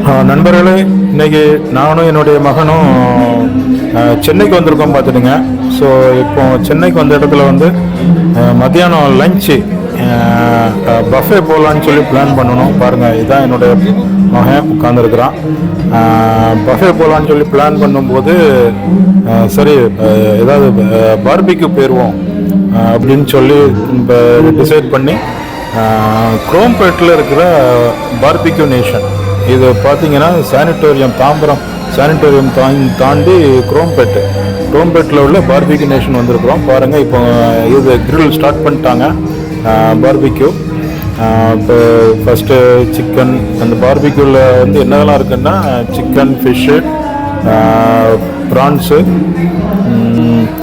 நண்பர்களே, இன்னைக்கு நானும் என்னுடைய மகனும் சென்னைக்கு வந்திருக்கோம் பார்த்துடுங்க. ஸோ இப்போ சென்னைக்கு வந்த இடத்துல வந்து மத்தியானம் லஞ்சு பஃபே போகலான்னு சொல்லி பிளான் பண்ணணும். பாருங்கள், இதுதான் என்னுடைய மகன் உட்காந்துருக்குறான். பஃபே போகலான்னு சொல்லி பிளான் பண்ணும்போது சரி ஏதாவது பார்பிக்யூ போயிடுவோம் அப்படின்னு சொல்லி இப்போ டிசைட் பண்ணி குரோம்பேட்டில் இருக்கிற பார்பிக்யூ நேஷன், இது பார்த்தீங்கன்னா சானிட்டோரியம், தாம்பரம் சானிட்டோரியம் தாண்டி குரோம்பேட்டில் உள்ள பார்பிக்யூ நேஷன் வந்திருக்கிறோம். பாருங்கள், இப்போ இது கிரில் ஸ்டார்ட் பண்ணிட்டாங்க. பார்பிக்யூ இப்போ ஃபஸ்ட்டு சிக்கன், அந்த பார்பிக்யூவில் வந்து என்னதெல்லாம் இருக்குன்னா சிக்கன், ஃபிஷ்ஷு, ப்ரான்ஸு,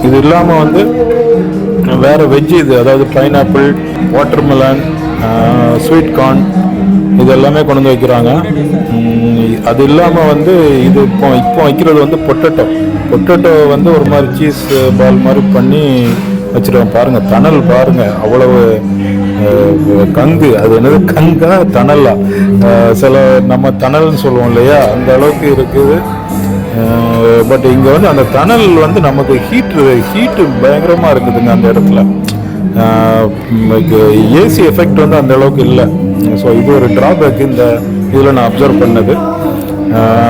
இது இல்லாமல் வந்து வேறு வெஜ்ஜு, இது அதாவது பைனாப்பிள், வாட்டர்மெலன், ஸ்வீட் கார்ன், இது எல்லாமே கொண்டு வந்து வைக்கிறாங்க. அது இல்லாமல் வந்து இது இப்போ வைக்கிறது வந்து பொட்டேட்டோ வந்து ஒரு மாதிரி சீஸ் பால் மாதிரி பண்ணி வச்சுருவோம். பாருங்கள், தணல் பாருங்கள், அவ்வளவு கங்கு, அது என்னது கங்கா தணலா, சில நம்ம தணல்னு சொல்லுவோம் இல்லையா, அந்த அளவுக்கு இருக்குது. பட் இங்கே வந்து அந்த தணல் வந்து நமக்கு ஹீட்டு பயங்கரமாக இருக்குதுங்க அந்த இடத்துல. ஏசி எஃபெக்ட் வந்து அந்த அளவுக்கு இல்லை. ஸோ இது ஒரு ட்ராபேக் இந்த இதில் நான் அப்சர்வ் பண்ணது.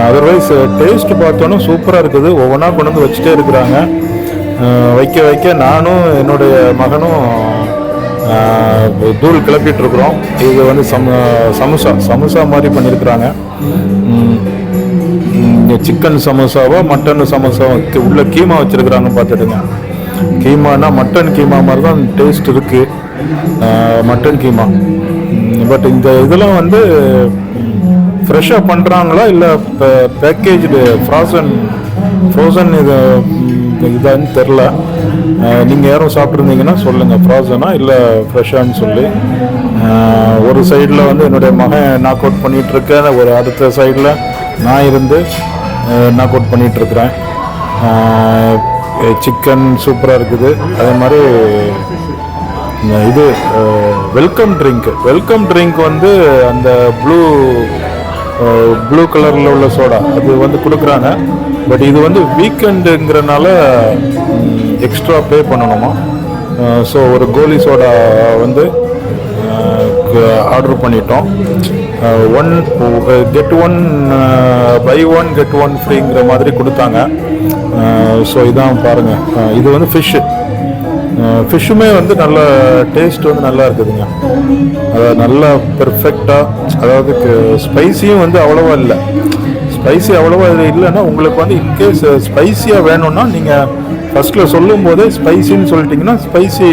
அதர்வைஸ் டேஸ்ட் பார்த்தோன்னா சூப்பராக இருக்குது. ஒவ்வொன்றா கொண்டு வந்து வச்சுட்டே இருக்கிறாங்க. வைக்க நானும் என்னுடைய மகனும் தூள் கிளப்பிட்டு இருக்கிறோம். இது வந்து சமோசா மாதிரி பண்ணியிருக்கிறாங்க. சிக்கன் சமோசாவோ மட்டன் சமோசாவோ உள்ள கீமா வச்சுருக்குறாங்க பார்த்துடுங்க. கீமானா மட்டன் கீமா மாதிரி தான் டேஸ்ட் இருக்குது, மட்டன் கீமா. பட் இந்த இதெல்லாம் வந்து ஃப்ரெஷ்ஷாக பண்ணுறாங்களா இல்லை பேக்கேஜ்டு ஃப்ரோசன் இதான்னு தெரில. நீங்கள் யாரும் சாப்பிட்ருந்தீங்கன்னா சொல்லுங்கள், ஃப்ரோசனா இல்லை ஃப்ரெஷ்ஷான்னு சொல்லி. ஒரு சைடில் வந்து என்னுடைய மகன் நாக் அவுட் பண்ணிகிட்ருக்கேன், ஒரு அடுத்த சைடில் நான் இருந்து நாக் அவுட் பண்ணிகிட்ருக்குறேன். சிக்கன் சூப்பராக இருக்குது. அதே மாதிரி இது வெல்கம் ட்ரிங்க் வந்து அந்த ப்ளூ கலரில் உள்ள சோடா அது வந்து கொடுக்குறாங்க. பட் இது வந்து வீக்கெண்டுங்கிறனால எக்ஸ்ட்ரா பே பண்ணணுமா. ஸோ ஒரு கோலி சோடா வந்து ஆர்டர் பண்ணிட்டோம். பை ஒன் கெட் ஒன் ஃப்ரீங்கிற மாதிரி கொடுத்தாங்க. ஸோ இதான் பாருங்கள், இது வந்து ஃபிஷ்ஷுமே வந்து நல்ல டேஸ்ட் வந்து நல்லா இருக்குதுங்க. அதாவது நல்லா பெர்ஃபெக்டாக, அதாவது ஸ்பைசியும் வந்து அவ்வளோவா இல்லை. ஸ்பைசி அவ்வளோவா இது இல்லைன்னா உங்களுக்கு வந்து இன்கேஸ் ஸ்பைசியாக வேணும்னா நீங்கள் ஃபஸ்ட்டில் சொல்லும் போதே ஸ்பைசின்னு சொல்லிட்டிங்கன்னா ஸ்பைசி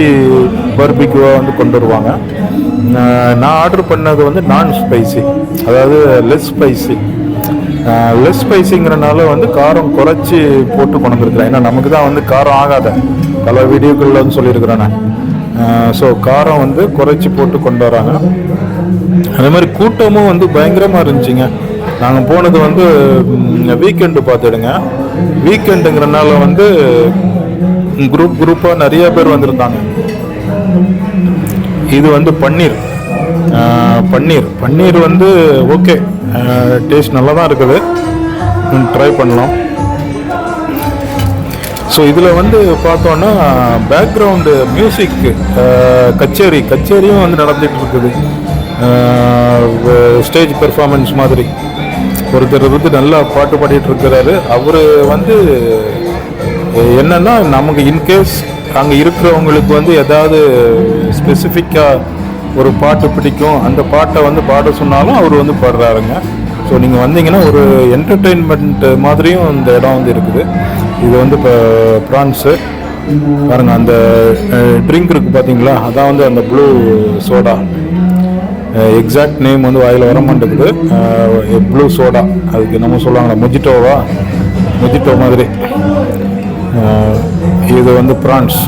பார்பிக்யூவாக வந்து கொண்டு வருவாங்க. நான் ஆர்டர் பண்ணது வந்து நான் ஸ்பைசி, அதாவது லெஸ் ஸ்பைசிங்கிறனால வந்து காரம் குறைச்சி போட்டு கொண்டு வந்துருக்குறேன். ஏன்னா நமக்கு தான் வந்து காரம் ஆகாத பல வீடியோக்களில் வந்து சொல்லியிருக்கிறேன் நான். ஸோ காரம் வந்து குறைச்சி போட்டு கொண்டு வராங்க. அதே மாதிரி கூட்டமும் வந்து பயங்கரமாக இருந்துச்சுங்க. நாங்கள் போனது வந்து வீக்கெண்டு பார்த்துடுங்க. வீக்கெண்டுங்கிறனால வந்து குரூப்பாக நிறைய பேர் வந்திருந்தாங்க. இது வந்து பன்னீர் வந்து ஓகே, டேஸ்ட் நல்லா தான் இருக்குது, ட்ரை பண்ணலாம். ஸோ இதில் வந்து பார்த்தோன்னா பேக்ரவுண்டு மியூசிக் கச்சேரியும் வந்து நடந்துகிட்டு இருக்குது. ஸ்டேஜ் பெர்ஃபார்மன்ஸ் மாதிரி ஒருத்தர் வந்து நல்லா பாட்டு பாடிட்டு இருக்கிறாரு. அவர் வந்து என்னன்னா, நமக்கு இன்கேஸ் அங்கே இருக்கிறவங்களுக்கு வந்து ஏதாவது ஸ்பெசிஃபிக்காக ஒரு பாட்டு பிடிக்கும், அந்த பாட்டை வந்து பாட சொன்னாலும் அவர் வந்து பாடுறாருங்க. ஸோ நீங்கள் வந்தீங்கன்னா ஒரு என்டர்டெயின்மெண்ட் மாதிரியும் இந்த இடம் வந்து இருக்குது. இது வந்து இப்போ ப்ரான்ஸு பாருங்கள், அந்த ட்ரிங்க் இருக்குது பார்த்தீங்களா, அதான் வந்து அந்த ப்ளூ சோடா. எக்ஸாக்ட் நேம் வந்து வாயில் வர மாட்டேங்குது. ப்ளூ சோடா, அதுக்கு நம்ம சொல்லுவாங்களா மொஜிட்டோ மாதிரி. இது வந்து ப்ரான்ஸ்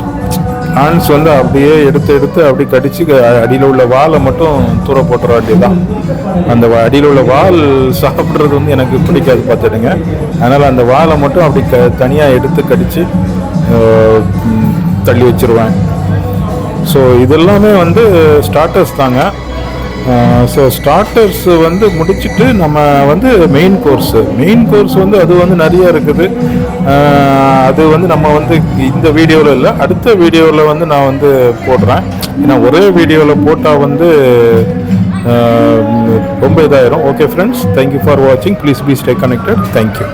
வந்து அப்படியே எடுத்து அப்படி கடிச்சு அடியில் உள்ள வாலை மட்டும் தூர போட்டுற வேண்டியதுதான். அந்த அடியில் உள்ள வால் சாப்பிட்றது வந்து எனக்கு பிடிக்காது பார்த்துடுங்க. அதனால் அந்த வாலை மட்டும் அப்படி தனியாக எடுத்து கடித்து தள்ளி வச்சிருவேன். ஸோ இதெல்லாமே வந்து ஸ்டார்டர்ஸ் தாங்க. ஸோ ஸ்டார்டர்ஸ் வந்து முடிச்சுட்டு நம்ம வந்து மெயின் கோர்ஸ் வந்து அது வந்து நிறைய இருக்குது. அது வந்து நம்ம வந்து இந்த வீடியோவில் இல்லை, அடுத்த வீடியோவில் வந்து நான் வந்து போடுறேன். ஏன்னா ஒரே வீடியோவில் போட்டால் வந்து ரொம்ப இதாயிரும். ஓகே ஃப்ரெண்ட்ஸ், தேங்க்யூ ஃபார் வாட்சிங். Please be stay connected. Thank you.